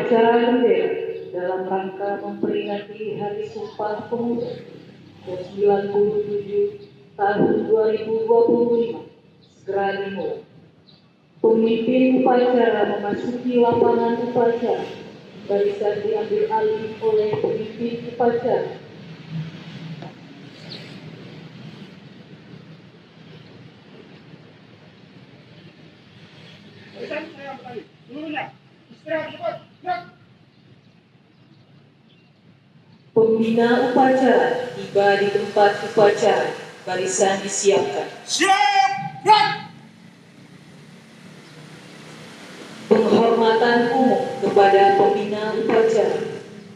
upacara bendera dalam rangka memperingati Hari Sumpah Pemuda ke-97 tahun 2025 segera dimulai. Pemimpin upacara memasuki lapangan upacara. Barisan diambil alih oleh pemimpin upacara. Barisan saya ambil alih. Seluruhnya istirahat cepat. Gerak. Pembina upacara tiba di tempat upacara. Barisan disiapkan. Siap. Gerak. Penghormatan umum kepada pembina upacara.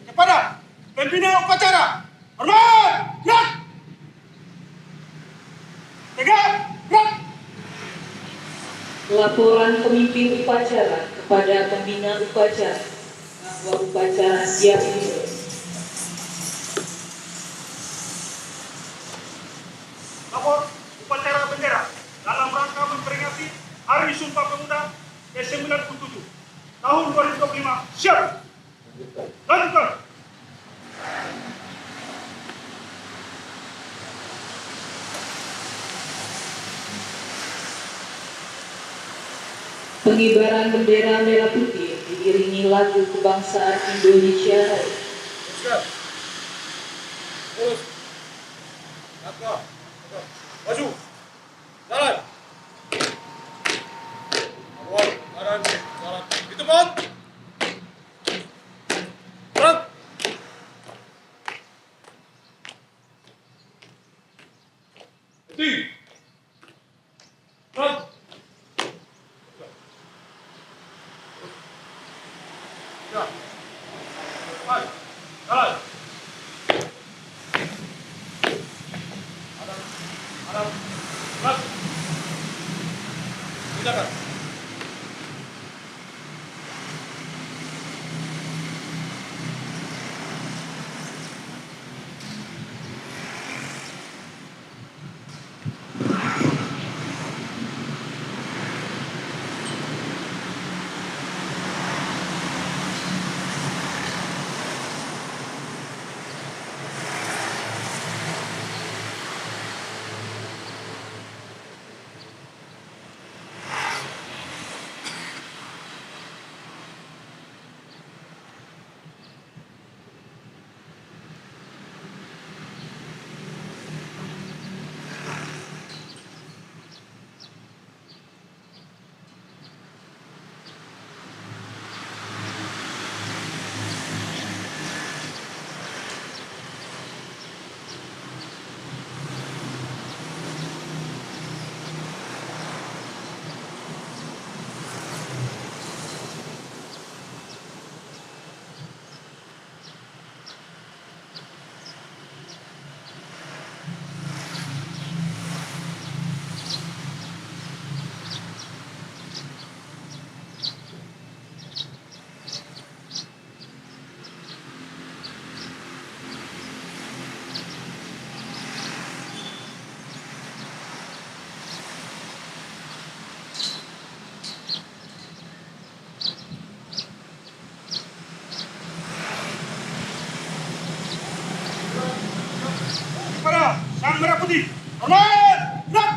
Kepada pembina upacara. Hormat. Gerak. Tegak. Gerak. Laporan pemimpin upacara kepada pembina upacara bahwa upacara siap dimulai. Lapor upacara bendera dalam rangka memperingati Hari Sumpah Pemuda ke-97 tahun 2025. Siap. Lanjutkan. Pengibaran bendera merah putih diiringi lagu kebangsaan Indonesia Raya. Teruskan. Terus. Langkah. Maju. Jalan. Awal. Kanan. Jalan. Di tempat. Gerak. Berhenti. Gerak. Ya. Depan. Jalan. Hadap. Gerak. Tindakan. Kepada Sang Merah Putih. Hormat. Gerak.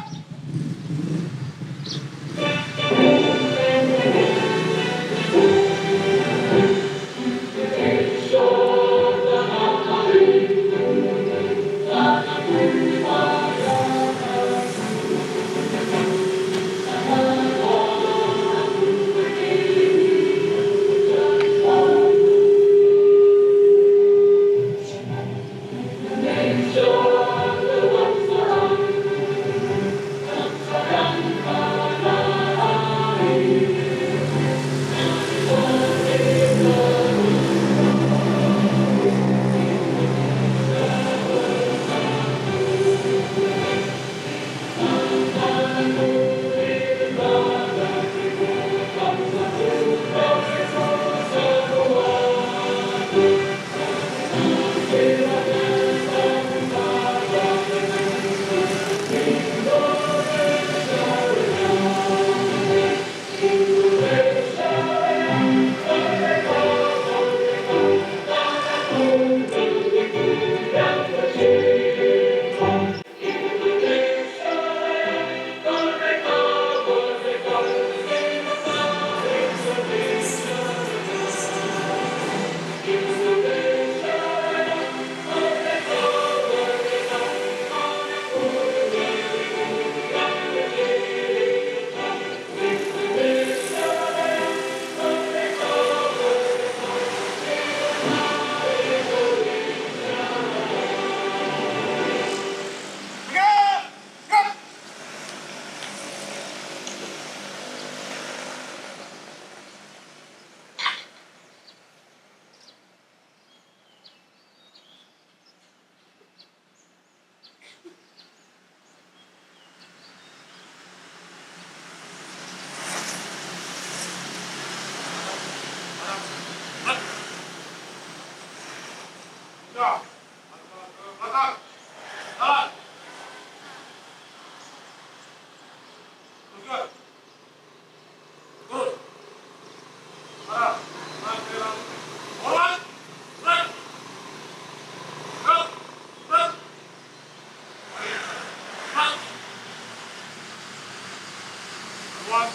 Tuan,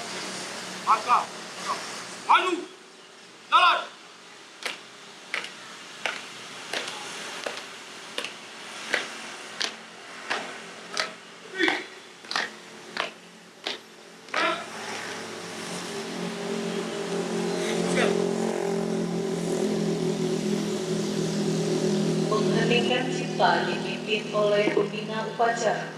maka, maju, jalan. Mengheningkan cipta dipimpin oleh pembina upacara.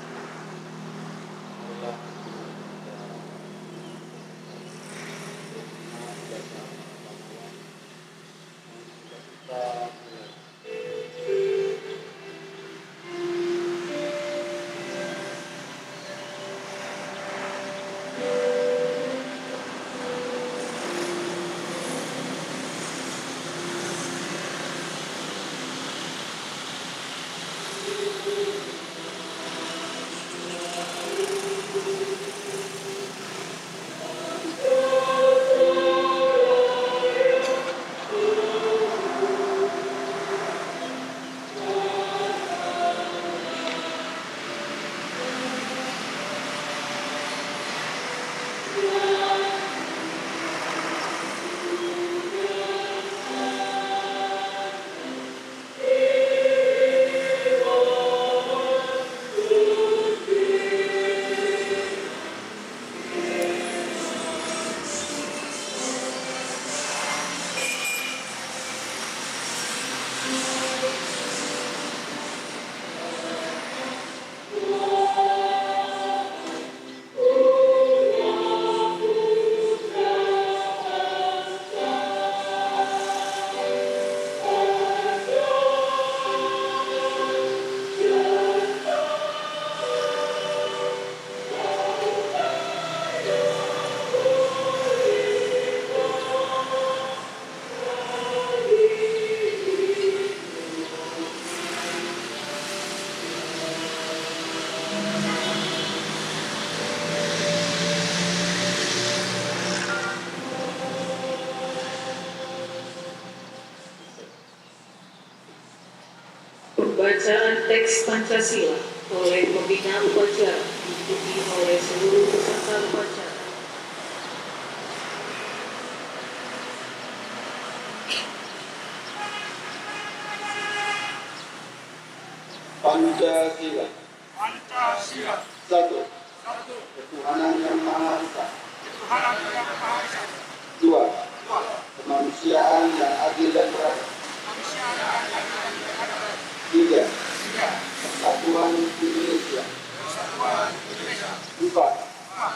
Pembacaan teks Pancasila oleh pembina upacara diikuti oleh seluruh peserta upacara. Pancasila. Pancasila. Satu, Satu, ketuhanan yang Maha Esa. ketuhanan yang Maha Esa. Dua, Dua, kemanusiaan yang adil dan beradab. kemanusiaan yang adil dan beradab. Tiga, Tiga, persatuan Indonesia. persatuan Indonesia. Empat, Empat,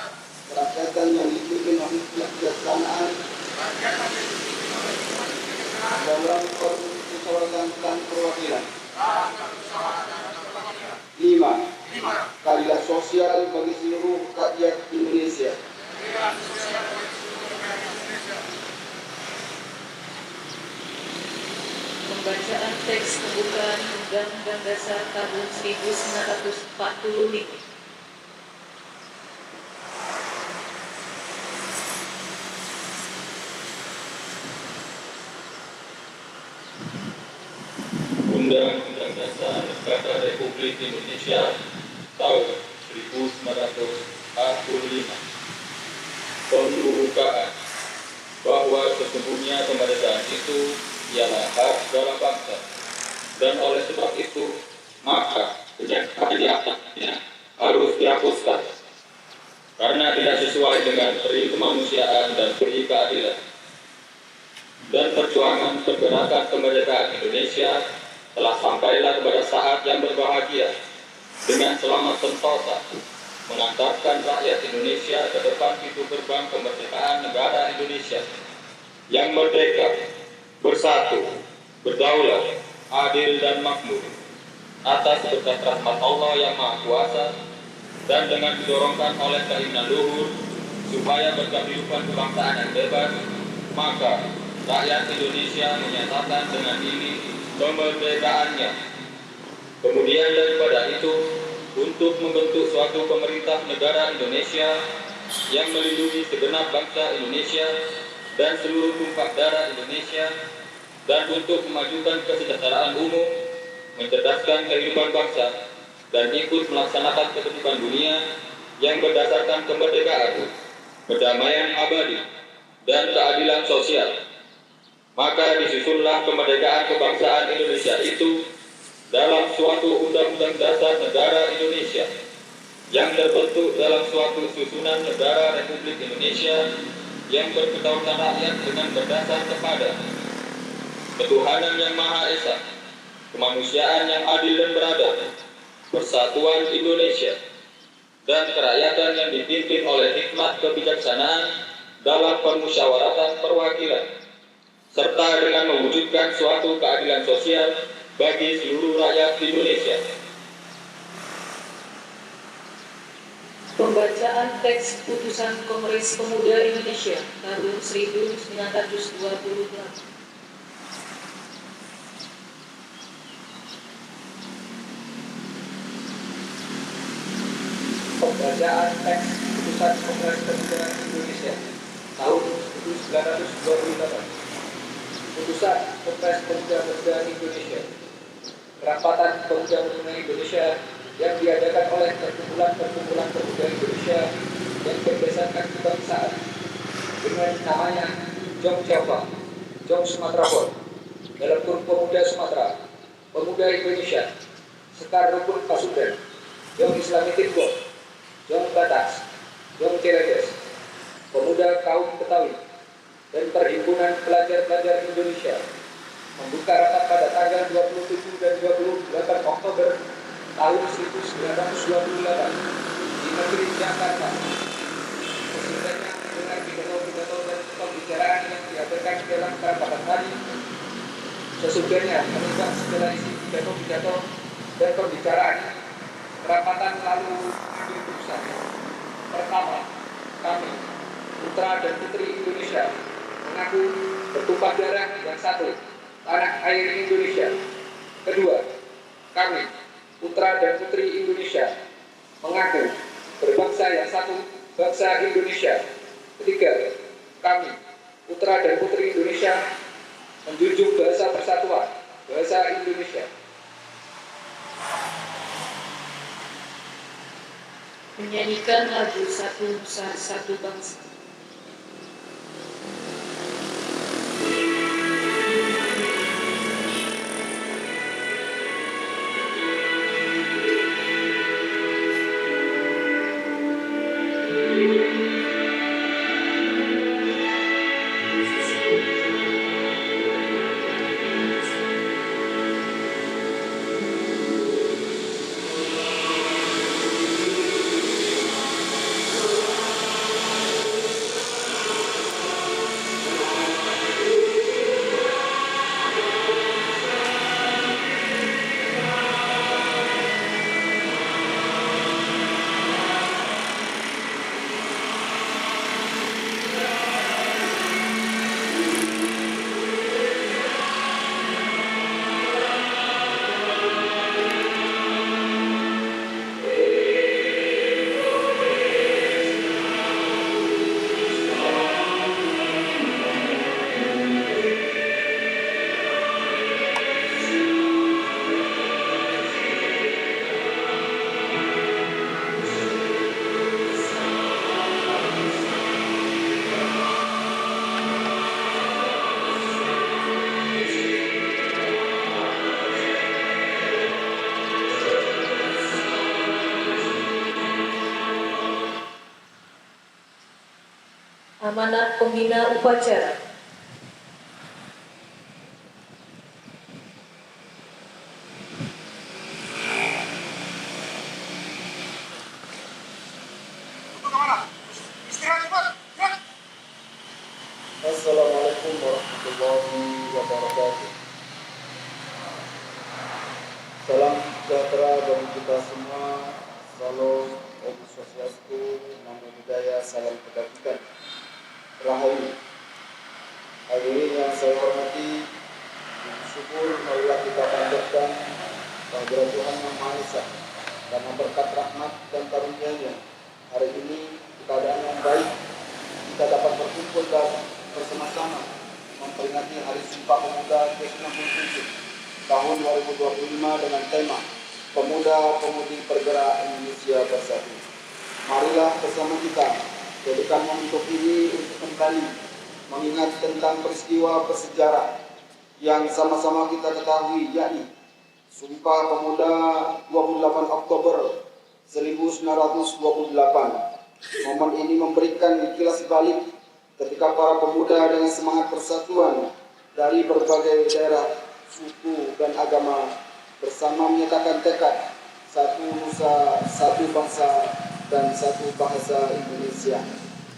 kerakyatan yang dipimpin oleh kebijaksanaan rakyat yang dipimpin oleh kebijaksanaan dalam permusyawaratan dan perwakilan. dalam permusyawaratan dan perwakilan. Lima, Lima, keadilan sosial bagi seluruh rakyat Indonesia. keadilan sosial bagi seluruh rakyat Indonesia. Pembacaan teks pembukaan Undang-Undang Dasar tahun 1945. Undang-Undang Dasar Negara Republik Indonesia tahun 1945. Pembukaan bahwa sesungguhnya kemerdekaan itu ialah hak segala bangsa, dan oleh sebab itu maka kejaksaan di atasnya harus dihapuskan karena tidak sesuai dengan peri kemanusiaan dan peri keadilan. Dan perjuangan pergerakan kemerdekaan Indonesia telah sampailah kepada saat yang berbahagia dengan selamat sentosa mengantarkan rakyat Indonesia ke depan pintu gerbang kemerdekaan negara Indonesia yang merdeka, bersatu, berdaulat, adil dan makmur atas berkat rahmat Allah yang Maha Kuasa, dan dengan didorongkan oleh keinginan luhur supaya berkehidupan kebangsaan yang bebas, maka rakyat Indonesia menyatakan dengan ini kemerdekaannya. Kemudian daripada itu, untuk membentuk suatu pemerintah negara Indonesia yang melindungi segenap bangsa Indonesia dan seluruh tumpah darah Indonesia, dan untuk memajukan kesejahteraan umum, mencerdaskan kehidupan bangsa, dan ikut melaksanakan ketertiban dunia yang berdasarkan kemerdekaan, kedamaian abadi, dan keadilan sosial. Maka disusunlah kemerdekaan kebangsaan Indonesia itu dalam suatu undang-undang dasar negara Indonesia yang terbentuk dalam suatu susunan negara Republik Indonesia yang berkedaulatan rakyat dengan berdasar kepada ketuhanan yang Maha Esa, kemanusiaan yang adil dan beradab, persatuan Indonesia, dan kerakyatan yang dipimpin oleh hikmat kebijaksanaan dalam permusyawaratan perwakilan, serta dengan mewujudkan suatu keadilan sosial bagi seluruh rakyat Indonesia. Pembacaan teks putusan Kongres Pemuda Indonesia tahun 1928. Pembacaan teks putusan Kongres Pemuda Indonesia tahun 1928. Putusan Kongres Pemuda Indonesia. Kerapatan Pemuda Indonesia yang diadakan oleh perkumpulan pemuda Indonesia yang berdasarkan kebangsaan dengan namanya Jong Java, Jong Sumatera Pol, dalam kurung Pemuda Sumatera, Pemuda Indonesia, Sekar Rukun Pasundan, Jong Islami Timur, Jong Batak, Jong Ciledes, Pemuda Kaum Betawi, dan Perhimpunan Pelajar-Pelajar Indonesia membuka rapat pada tanggal 27 dan 28 Oktober tahun 1928 di negeri Jakarta. Sesudahnya dengan pidato-pidato dan pembicaraan yang diadakan dalam kerapatan tadi, sesudahnya menunjukkan segala isi pidato-pidato dan pembicaraan, kerapatan lalu ambil keputusan. Pertama, kami, putra dan putri Indonesia, mengaku bertumpah darah yang satu, tanah air Indonesia. Kedua, kami, putra dan putri Indonesia, mengaku berbangsa yang satu, bangsa Indonesia. Ketiga, kami, putra dan putri Indonesia, menjunjung bahasa persatuan, bahasa Indonesia. Menyanyikan lagu Satu Nusa Satu Bangsa. Amanat Pembina Upacara. Assalamualaikum warahmatullahi wabarakatuh. Salam sejahtera bagi kita semua. Salam Om Swastiastu, Namo Buddhaya, salam kebajikan. Rahayu. Hadirin yang saya hormati, syukur marilah kita panjatkan kehadirat Tuhan Yang Maha Esa karena berkat rahmat dan karunia-Nya hari ini keadaan yang baik kita dapat berkumpul dan bersama-sama memperingati Hari Sumpah Pemuda ke-97 tahun 2025 dengan tema Pemuda-Pemudi Pergerakan Indonesia Bersatu. Marilah bersama kita Jadikan momentum ini untuk kembali mengingat tentang peristiwa bersejarah yang sama-sama kita ketahui, yakni Sumpah Pemuda 28 Oktober 1928. Momen ini memberikan kilas balik ketika para pemuda dengan semangat persatuan dari berbagai daerah, suku, dan agama bersama menyatakan tekad satu nusa, satu bangsa, dan satu bahasa Indonesia.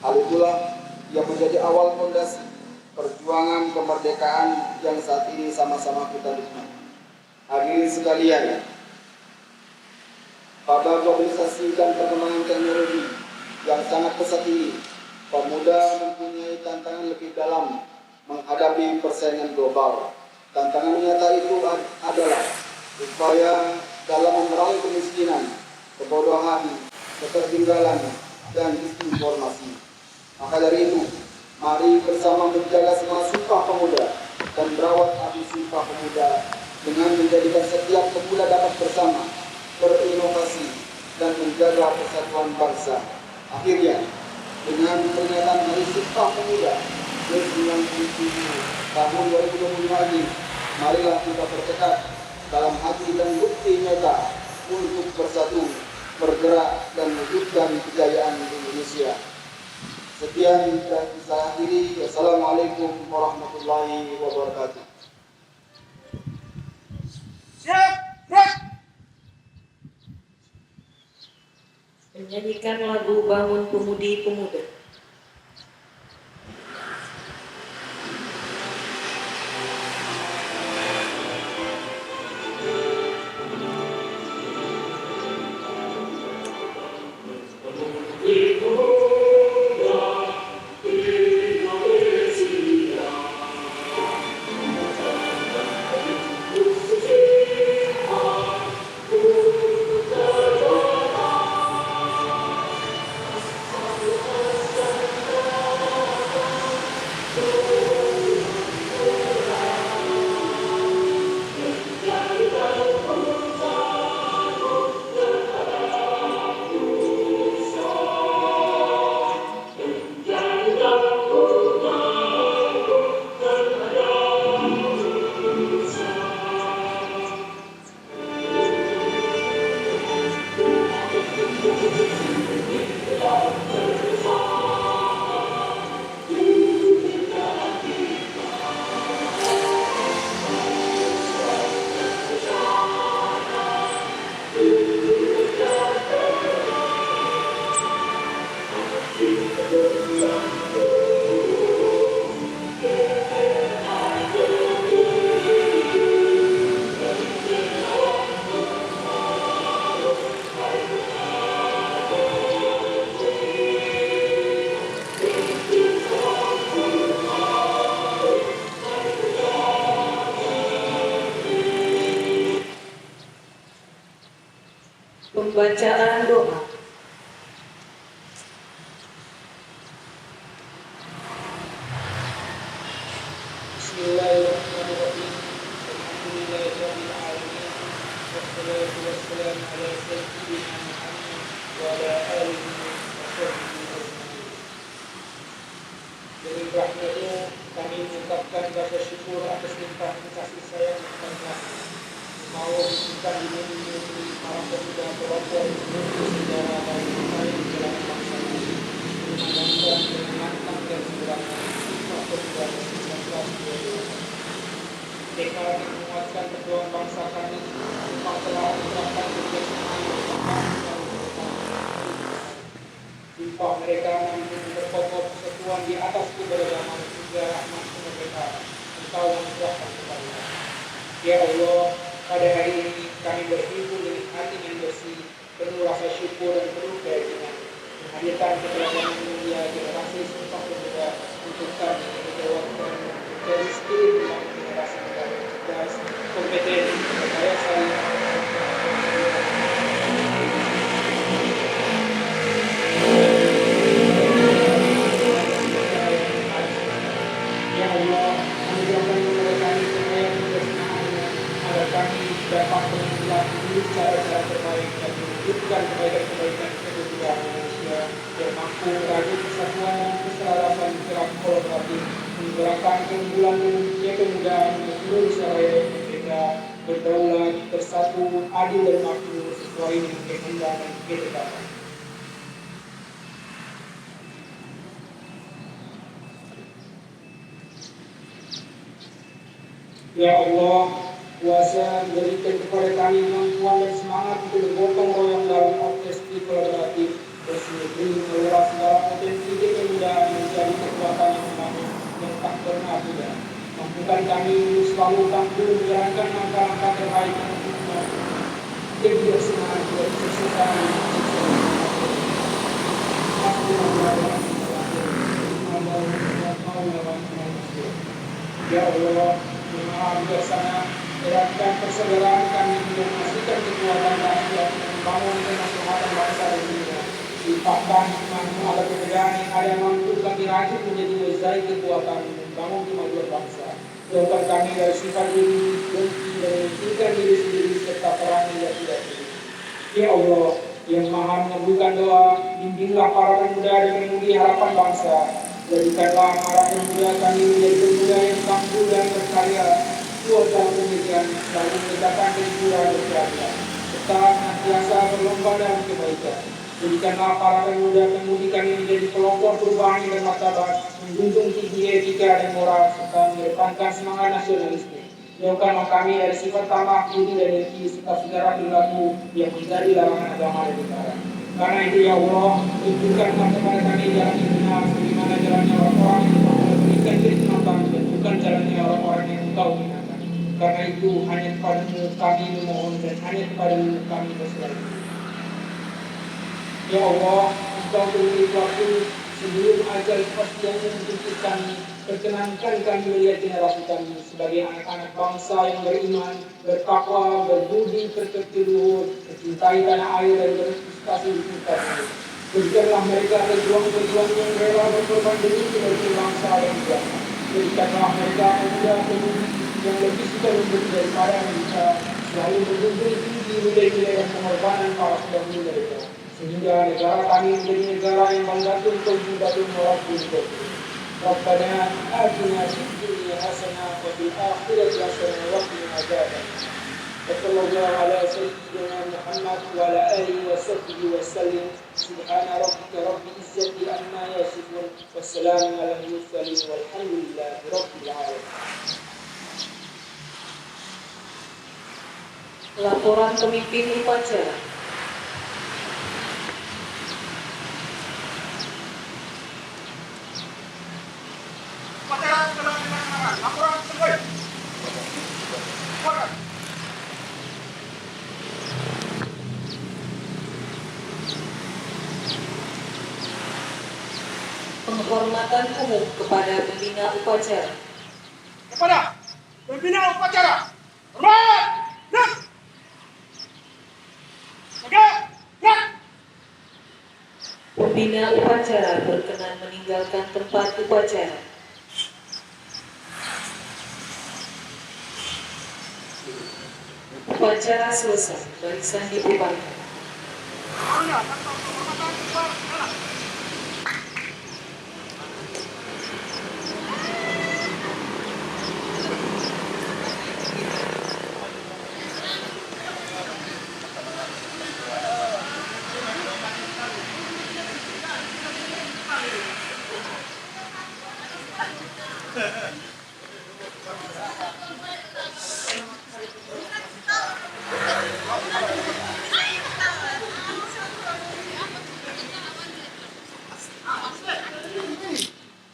Hal itulah yang menjadi awal fondasi perjuangan kemerdekaan yang saat ini sama-sama kita nikmati. Hadirin sekalian, pada globalisasi dan perkembangan teknologi yang sangat pesat ini, pemuda mempunyai tantangan lebih dalam menghadapi persaingan global. Tantangan nyata itu adalah upaya dalam memerangi kemiskinan, kebodohan, ketertinggalan, dan disinformasi. Maka dari itu, mari bersama menjaga semangat Sumpah Pemuda dan merawat api Sumpah Pemuda dengan menjadikan setiap pemuda dapat bersama berinovasi dan menjaga persatuan bangsa. Akhirnya, dengan peringatan Hari Sumpah Pemuda ke-97 tahun 2025 ini, marilah kita bertekad dalam hati dan bukti nyata untuk bersatu, bergerak, dan mewujudkan kejayaan Indonesia. Sekian dan saya akhiri. Assalamualaikum warahmatullahi wabarakatuh. Siap, gerak. Menyanyikan lagu Bangun Pemudi Pemuda. Pembacaan doa. Bismillahirrahmanirrahim. Alhamdulillahirabbil alamin. Wassalatu wassalamu ala sayyidina Muhammad wa ala alihi wa sahbihi ajma'in. Dengan rahmat-Mu kami mengucapkan rasa syukur atas limpahan kasih sayang dan kasih. Mau bukan dimiliki para pemuda perempuan sejarah dan baik dalam bangsa ini, menanamkan dengan matang dan sederhana Sumpah Pemuda 1928. Tekad yang menguatkan perjuangan bangsa kami, memang telah menerapkan kebijaksanaan yang matang dan sederhana. Sumpah mereka mampu memperkokoh persatuan di atas keberagaman hingga rahmat kemerdekaan Engkau anugerahkan kepada kami. Ya Allah, pada hari ini kami berhimpun dengan hati yang bersih, penuh rasa syukur dan penuh keyakinan, menghadirkan keteladanan mulia generasi Sumpah Pemuda untuk kami menjawabkan dari spirit membangun generasi muda yang cerdas, kompeten, percaya saling. Ya Allah, anugerahkan kepada kami kekayaan kebersamaan agar kami dapat mengelola hidup cara-cara terbaik dan mewujudkan kebaikan-kebaikan kedua Indonesia yang mampu merajut kesimpulan kepemudaan Indonesia Raya mereka berdaulat, bersatu, adil dan makmur sesuai dengan kehendak dan ketetapan. Ya Allah, kuasa berikan kepada kami kemampuan dan semangat untuk bergotong royong dalam orkestri kolaboratif bersinergi mengelola segala potensi kepemudaan menjadi kekuatan yang membangun dan tak pernah tidak. Mampukan kami selalu tampil menjalankan langkah-langkah terbaik untuk kebijaksanaan dan kesuksesan. Ya Allah, yang Maha Bijaksana, eratkan persaudaraan kami dan memastikan kekuatan rakyat dan membangun kemaslahatan bangsa dan dunia. Limpahkan hikmah-Mu agar perbedaan yang ada mampu kami rajut menjadi mozaik kekuatan membangun kemajuan bangsa. Jauhkan kami dari sifat diri, dengki, dan mementingkan diri sendiri serta perang yang tidak diri. Ya Allah, yang Maha mengabulkan doa, bimbinglah para pemuda dan pemudi harapan bangsa. Jadikanlah para pemuda kami menjadi pemuda yang tangguh dan berkarya, kuat dalam pemikiran, selalu menegakkan kejujuran dan keadilan, serta senantiasa berlomba dalam kebaikan. Jadikanlah para pemuda-pemudi kami menjadi pelopor perubahan dan martabat, menjunjung tinggi etika dan moral, serta mengedepankan semangat nasionalisme. Jauhkanlah kami dari sifat tamak, iri dan dengki, serta segala perilaku yang menjadi larangan agama dan negara. Karena itu ya Allah, tunjukkanlah kepada kami jalan yang benar, sebagaimana jalannya orang-orang yang memberikan kenikmatan dan bukan jalannya orang-orang yang Engkau hinakan. Karena itu hanya kepadamu kami memohon dan hanya kepadamu kami berserah. Ya Allah, Engkau beri waktu sebelum ajal kepastianmu menjemput kami. Perkenankan kami melihat generasi kami sebagai anak-anak bangsa yang beriman, bertakwa, berbudi, berkerti luhur, mencintai tanah air dan berprestasi di tingkat ini. Berikanlah mereka pejuang-pejuang yang rela berkorban demi kebaikan bangsa dan negara. Berikanlah mereka pemuda-pemudi yang lebih suka memberi daripada mereka, selalu menjunjung tinggi nilai-nilai dan pengorbanan para pendahulu mereka. Sehingga negara kami menjadi negara yang bangga untuk membangun walaupun ربنا آتنا في الدنيا حسنة وفي الآخرة حسنة وقنا عذاب النار. وصلى الله على سيدنا محمد وعلى آله وصحبه وسلم. سبحان ربك رب العزة عما يصفون والسلام على المرسلين والحمد لله رب العالمين. Laporan pemimpin upacara. Upacara telah dilaksanakan. Laporan selesai. Laporan. Penghormatan umum kepada pembina upacara. Kepada pembina upacara. Hormat. Gerak. Tegak. Gerak. Pembina upacara berkenan meninggalkan tempat upacara. Upacara selesai, barisan dibubarkan. Tanpa penghormatan kepada